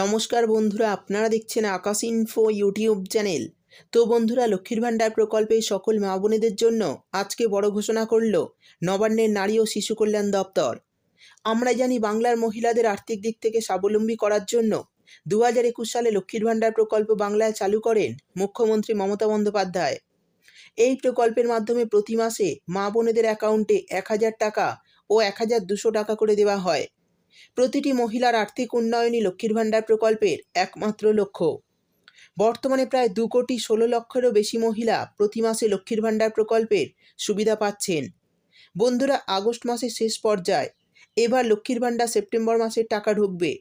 নমস্কার বন্ধুরা, আপনারা দেখছেন আকাশ ইনফো ইউটিউব চ্যানেল। তো বন্ধুরা, লক্ষ্মীর ভাণ্ডার প্রকল্পে সকল মা বোনেদের জন্য আজকে বড় ঘোষণা করল নবান্নের নারী ও শিশু কল্যাণ দপ্তর। আমরা জানি বাংলার মহিলাদের আর্থিক দিক থেকে স্বাবলম্বী করার জন্য 2021 সালে লক্ষ্মীর ভাণ্ডার প্রকল্প বাংলায় চালু করেন মুখ্যমন্ত্রী মমতা বন্দ্যোপাধ্যায়। এই প্রকল্পের মাধ্যমে প্রতি মাসে মা বোনেদের অ্যাকাউন্টে 1000 টাকা ও 1200 টাকা করে দেওয়া হয়। প্রতিটি মহিলার আর্থিক উন্নয়নই লক্ষ্মীর ভাণ্ডার প্রকল্পের একমাত্র লক্ষ্য। বর্তমানে প্রায় 2,16,00,000-এরও বেশি মহিলা প্রতি মাসে লক্ষ্মীর ভাণ্ডার প্রকল্পের সুবিধা পাচ্ছেন। বন্ধুরা, আগস্ট মাসের শেষ পর্যায়ে এবার লক্ষ্মীর ভাণ্ডার সেপ্টেম্বর মাসের টাকা ঢুকবে।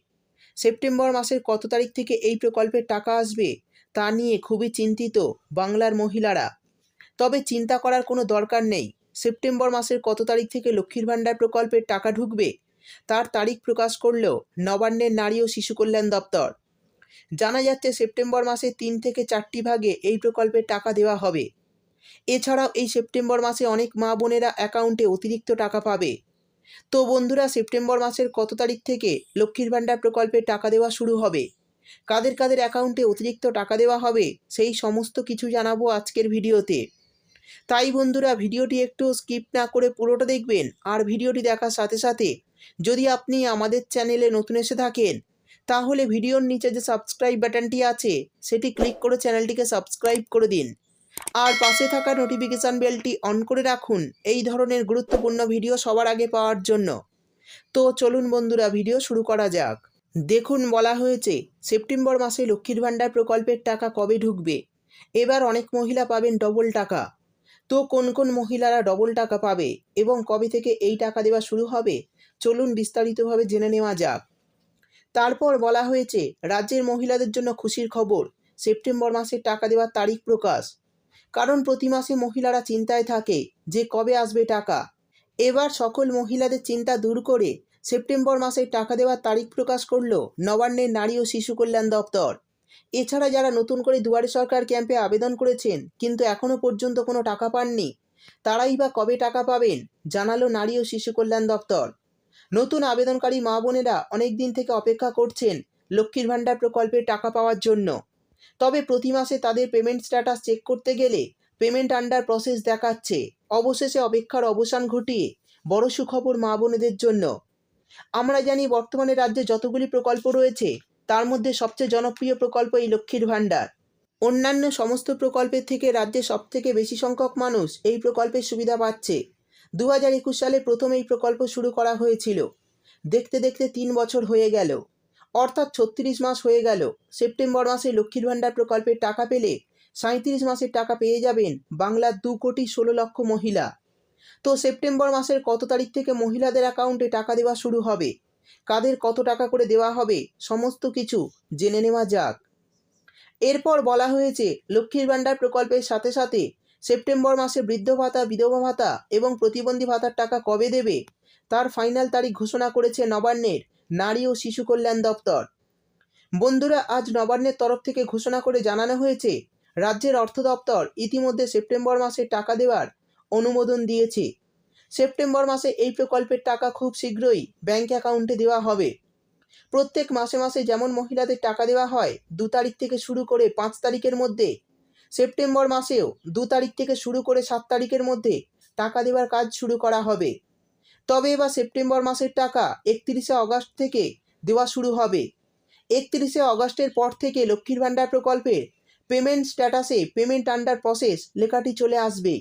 সেপ্টেম্বর মাসের কত তারিখ থেকে এই প্রকল্পের টাকা আসবে তা নিয়ে খুবই চিন্তিত বাংলার মহিলারা। তবে চিন্তা করার কোনো দরকার নেই। সেপ্টেম্বর মাসের কত তারিখ থেকে লক্ষ্মীর ভাণ্ডার প্রকল্পের টাকা ঢুকবে তার তারিখ প্রকাশ করল নবান্নের নারী ও শিশু কল্যাণ দপ্তর। জানা যাচ্ছে সেপ্টেম্বর মাসে 3 থেকে 4টি ভাগে এই প্রকল্পের টাকা দেওয়া হবে। এছাড়াও এই সেপ্টেম্বর মাসে অনেক মা বোনেরা অ্যাকাউন্টে অতিরিক্ত টাকা পাবে। তো বন্ধুরা, সেপ্টেম্বর মাসের কত তারিখ থেকে লক্ষ্মীর ভাণ্ডার প্রকল্পের টাকা দেওয়া শুরু হবে, কাদের কাদের অ্যাকাউন্টে অতিরিক্ত টাকা দেওয়া হবে, সেই সমস্ত কিছু জানাবো আজকের ভিডিওতে। তাই বন্ধুরা, ভিডিওটি একটু স্কিপ না করে পুরোটা দেখবেন। আর ভিডিওটি দেখার সাথে সাথে যদি আপনি আমাদের চ্যানেলে নতুন এসে থাকেন তাহলে ভিডিওর নিচে যে সাবস্ক্রাইব বাটনটি আছে সেটি ক্লিক করে চ্যানেলটিকে সাবস্ক্রাইব করে দিন। আর পাশে থাকা নোটিফিকেশান বেলটি অন করে রাখুন এই ধরনের গুরুত্বপূর্ণ ভিডিও সবার আগে পাওয়ার জন্য। তো চলুন বন্ধুরা, ভিডিও শুরু করা যাক। দেখুন, বলা হয়েছে সেপ্টেম্বর মাসে লক্ষ্মীর ভাণ্ডার প্রকল্পের টাকা কবে ঢুকবে। এবার অনেক মহিলা পাবেন ডবল টাকা। তো কোন কোন মহিলারা ডবল টাকা পাবে এবং কবে থেকে এই টাকা দেওয়া শুরু হবে, চলুন বিস্তারিতভাবে জেনে নেওয়া যাক। তারপর বলা হয়েছে রাজ্যের মহিলাদের জন্য খুশির খবর, সেপ্টেম্বর মাসে টাকা দেওয়ার তারিখ প্রকাশ। কারণ প্রতি মাসে মহিলারা চিন্তায় থাকে যে কবে আসবে টাকা। এবার সকল মহিলাদের চিন্তা দূর করে সেপ্টেম্বর মাসে টাকা দেওয়ার তারিখ প্রকাশ করল নবান্নের নারী ও শিশু কল্যাণ দপ্তর। এছাড়া যারা নতুন করে দুয়ারে সরকার ক্যাম্পে আবেদন করেছেন কিন্তু এখনও পর্যন্ত কোনো টাকা পাননি, তারাই বা কবে টাকা পাবেন, জানালো নারী ও শিশু কল্যাণ দপ্তর। নতুন আবেদনকারী মা বোনেরা অনেক দিন থেকে অপেক্ষা করছেন লক্ষ্মীর ভাণ্ডার প্রকল্পের টাকা পাওয়ার জন্য। তবে প্রতি মাসে তাদের পেমেন্ট স্ট্যাটাস চেক করতে গেলে পেমেন্ট আন্ডার প্রসেস দেখাচ্ছে। অবশেষে অপেক্ষার অবসান ঘটিয়ে বড় সুখবর মা বোনেদের জন্য। আমরা জানি বর্তমানে রাজ্যে যতগুলি প্রকল্প রয়েছে তার মধ্যে সবচেয়ে জনপ্রিয় প্রকল্প এই লক্ষ্মীর ভাণ্ডার। অন্যান্য সমস্ত প্রকল্পের থেকে রাজ্যে সবথেকে বেশি সংখ্যক মানুষ এই প্রকল্পের সুবিধা পাচ্ছে। 2021 সালে প্রথম এই প্রকল্প শুরু করা হয়েছিল। দেখতে দেখতে 3 বছর হয়ে গেল, অর্থাৎ 36 মাস হয়ে গেল। সেপ্টেম্বর মাসে লক্ষ্মীর ভাণ্ডার প্রকল্পের টাকা পেলে 37 মাসের টাকা পেয়ে যাবেন বাংলার 2,16,00,000 মহিলা। তো সেপ্টেম্বর মাসের কত তারিখ থেকে মহিলাদের অ্যাকাউন্টে টাকা দেওয়া শুরু হবে, কাদের কত টাকা করে দেওয়া হবে, সমস্ত কিছু জেনে নেওয়া যাক। এরপর বলা হয়েছে লক্ষ্মীর ভাণ্ডার প্রকল্পের সাথে সাথে সেপ্টেম্বর মাসে বৃদ্ধ ভাতা, বিধবা ভাতা এবং প্রতিবন্ধী ভাতার টাকা কবে দেবে তার ফাইনাল তারিখ ঘোষণা করেছে নবান্নের নারী ও শিশু কল্যাণ দপ্তর। বন্ধুরা, আজ নবান্নের তরফ থেকে ঘোষণা করে জানানো হয়েছে রাজ্যের অর্থ দপ্তর ইতিমধ্যে সেপ্টেম্বর মাসে টাকা দেওয়ার অনুমোদন দিয়েছে। সেপ্টেম্বর মাসে এই প্রকল্পের টাকা খুব শীঘ্রই ব্যাংক অ্যাকাউন্টে দেওয়া হবে। প্রত্যেক মাসে মাসে যেমন মহিলাদের টাকা দেওয়া হয় 2 তারিখ থেকে শুরু করে 5 তারিখের মধ্যে, সেপ্টেম্বর মাসেও 2 তারিখ থেকে শুরু করে 7 তারিখের মধ্যে টাকা দেওয়ার কাজ শুরু করা হবে। তবে এবার সেপ্টেম্বর মাসের টাকা 31শে আগস্ট থেকে দেওয়া শুরু হবে। 31শে আগস্টের পর থেকে লক্ষ্মীর ভাণ্ডার প্রকল্পে পেমেন্ট স্ট্যাটাসে পেমেন্ট আন্ডার প্রসেস লেখাটি চলে আসবে।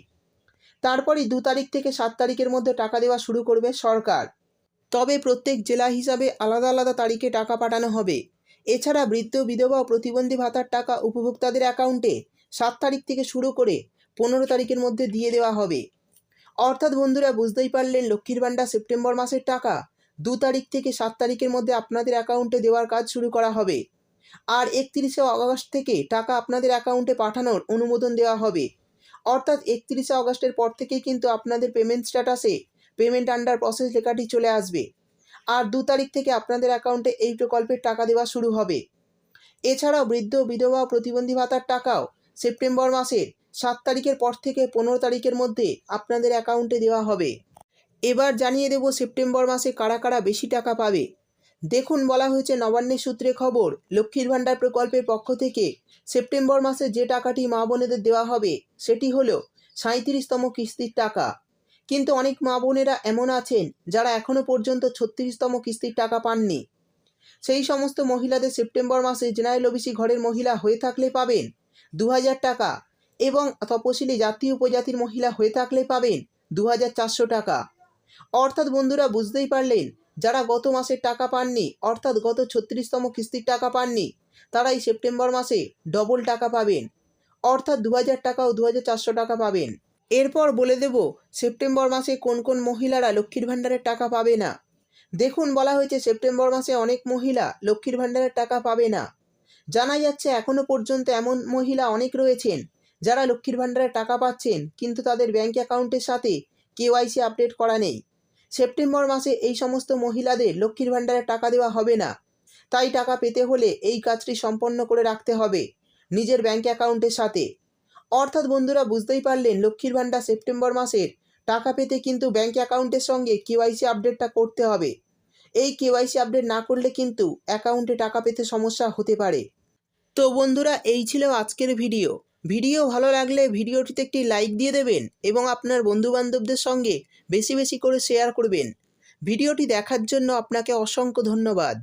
তারপরই 2 তারিখ থেকে 7 তারিখের মধ্যে টাকা দেওয়া শুরু করবে সরকার। তবে প্রত্যেক জেলা হিসাবে আলাদা আলাদা তারিখে টাকা পাঠানো হবে। এছাড়া বৃদ্ধ, বিধবা ও প্রতিবন্ধী ভাতার টাকা উপভোক্তাদের অ্যাকাউন্টে 7 তারিখ থেকে শুরু করে 15 তারিখের মধ্যে দিয়ে দেওয়া হবে। অর্থাৎ বন্ধুরা, বুঝতেই পারলেন লক্ষ্মীর ভাণ্ডার সেপ্টেম্বর মাসের টাকা 2 তারিখ থেকে 7 তারিখের মধ্যে আপনাদের অ্যাকাউন্টে দেওয়ার কাজ শুরু করা হবে। আর 31শে আগস্ট থেকে টাকা আপনাদের অ্যাকাউন্টে পাঠানোর অনুমোদন দেওয়া হবে। অর্থাৎ 31শে আগস্টের পর থেকেই কিন্তু আপনাদের পেমেন্ট স্ট্যাটাসে পেমেন্ট আন্ডার প্রসেস লেখাটি চলে আসবে। আর 2 তারিখ থেকে আপনাদের অ্যাকাউন্টে এই প্রকল্পের টাকা দেওয়া শুরু হবে। এছাড়াও বৃদ্ধ, বিধবা ও প্রতিবন্ধী ভাতার টাকাও সেপ্টেম্বর মাসের 7 তারিখের পর থেকে 15 তারিখের মধ্যে আপনাদের অ্যাকাউন্টে দেওয়া হবে। এবার জানিয়ে দেব সেপ্টেম্বর মাসে কারা কারা বেশি টাকা পাবে। দেখুন, বলা হয়েছে নবান্নের সূত্রে খবর, লক্ষ্মীর ভাণ্ডার প্রকল্পের পক্ষ থেকে সেপ্টেম্বর মাসে যে টাকাটি মা বোনেদের দেওয়া হবে সেটি হলো 37তম কিস্তির টাকা। কিন্তু অনেক মা বোনেরা এমন আছেন যারা এখনও পর্যন্ত 36তম কিস্তির টাকা পাননি। সেই সমস্ত মহিলাদের সেপ্টেম্বর মাসে জেনারেল ওবিসি ঘরের মহিলা হয়ে থাকলে পাবেন 2000 টাকা এবং তপশিলি জাতি উপজাতির মহিলা হয়ে থাকলে পাবেন 2400 টাকা। অর্থাৎ বন্ধুরা, বুঝতেই পারলেন, যারা গত মাসের টাকা পাননি, অর্থাৎ গত 36তম কিস্তির টাকা পাননি, তারাই সেপ্টেম্বর মাসে ডবল টাকা পাবেন, অর্থাৎ 2000 টাকা ও 2400 টাকা পাবেন। এরপর বলে দেব সেপ্টেম্বর মাসে কোন কোন মহিলারা লক্ষ্মীর ভাণ্ডারের টাকা পাবে না। দেখুন, বলা হয়েছে সেপ্টেম্বর মাসে অনেক মহিলা লক্ষ্মীর ভাণ্ডারের টাকা পাবে না। জানা যাচ্ছে এখনও পর্যন্ত এমন মহিলা অনেক রয়েছেন যারা লক্ষ্মীর ভাণ্ডারের টাকা পাচ্ছেন, কিন্তু তাদের ব্যাঙ্ক অ্যাকাউন্টের সাথে কেওয়াইসি আপডেট করা নেই। সেপ্টেম্বর মাসে এই সমস্ত মহিলাদের লক্ষ্মীর ভাণ্ডারের টাকা দেওয়া হবে না। তাই টাকা পেতে হলে এই কাজটি সম্পন্ন করে রাখতে হবে নিজের ব্যাঙ্ক অ্যাকাউন্টের সাথে। অর্থাৎ বন্ধুরা, বুঝতেই পারলেন, লক্ষ্মীর ভাণ্ডার সেপ্টেম্বর মাসের টাকা পেতে কিন্তু ব্যাঙ্ক অ্যাকাউন্টের সঙ্গে কেওয়াইসি আপডেটটা করতে হবে। এই কেওয়াইসি আপডেট না করলে কিন্তু অ্যাকাউন্টে টাকা পেতে সমস্যা হতে পারে। তো বন্ধুরা, এই ছিল আজকের ভিডিও। ভিডিও ভালো লাগলে ভিডিওটিতে একটি লাইক দিয়ে দেবেন এবং আপনার বন্ধুবান্ধবদের সঙ্গে বেশি বেশি করে শেয়ার করবেন। ভিডিওটি দেখার জন্য আপনাকে অসংখ্য ধন্যবাদ।